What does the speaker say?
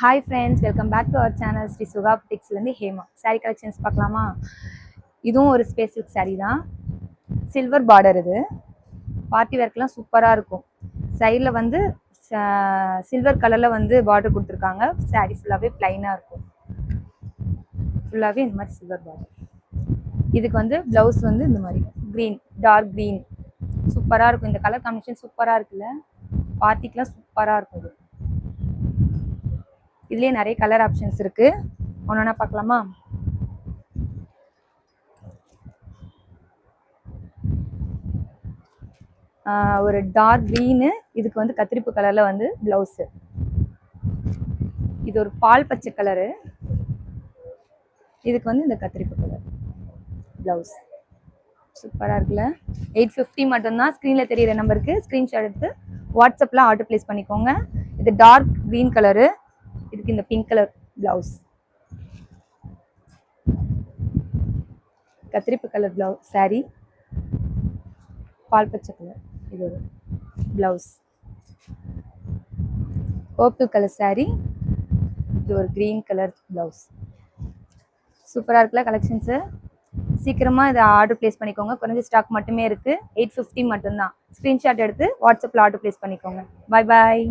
Hi friends, welcome back to our channel Shri Suga பிக்ஸ்லேருந்து Hema. Sari collections பார்க்கலாமா? இதுவும் ஒரு ஸ்பெசிஃபிக் சாரீ தான். Silver border. இது பார்ட்டி வேர்க்கெலாம் சூப்பராக இருக்கும். சைடில் வந்து சில்வர் கலரில் வந்து பார்டர் கொடுத்துருக்காங்க. சாரீ ஃபுல்லாகவே ப்ளைனாக இருக்கும். ஃபுல்லாகவே இந்த மாதிரி சில்வர் பார்டர். இதுக்கு வந்து ப்ளவுஸ் வந்து இந்த மாதிரி க்ரீன், டார்க் க்ரீன் சூப்பராக இருக்கும். இந்த கலர் காம்பினேஷன் சூப்பராக இருக்குல்ல, பார்ட்டிக்கெலாம் சூப்பராக இருக்கும். இது இதுலேயே நிறைய கலர் ஆப்ஷன்ஸ் இருக்குது. ஒன்றா பார்க்கலாமா? ஒரு டார்க் க்ரீனு, இதுக்கு வந்து கத்திரிப்பு கலரில் வந்து ப்ளவுஸு. இது ஒரு பால் பச்சை கலரு, இதுக்கு வந்து இந்த கத்திரிப்பு கலர் ப்ளவுஸ். சூப்பராக இருக்குல்ல. 850 மட்டும்தான். ஸ்க்ரீனில் தெரியிற நம்பருக்கு ஸ்க்ரீன்ஷாட் எடுத்து வாட்ஸ்அப்பில் ஆர்டர் ப்ளேஸ் பண்ணிக்கோங்க. இது டார்க் க்ரீன் கலரு, இதுக்கு இந்த பிங்க் கலர் ப்ளவுஸ். கத்திரிப்பு கலர் ப்ளவுஸ் சாரீ, பால் பச்சை கலர் இது ஒரு ப்ளவுஸ். பர்பிள் கலர் சாரீ, இது ஒரு க்ரீன் கலர் ப்ளவுஸ். சூப்பராக இருக்குல்ல கலெக்ஷன்ஸு. சீக்கிரமாக இதை ஆர்டர் ப்ளேஸ் பண்ணிக்கோங்க. குறைஞ்ச ஸ்டாக் மட்டுமே இருக்குது. 850 மட்டும்தான். ஸ்க்ரீன்ஷாட் எடுத்து வாட்ஸ்அப்பில் ஆர்டர் ப்ளேஸ் பண்ணிக்கோங்க. பாய் பாய்.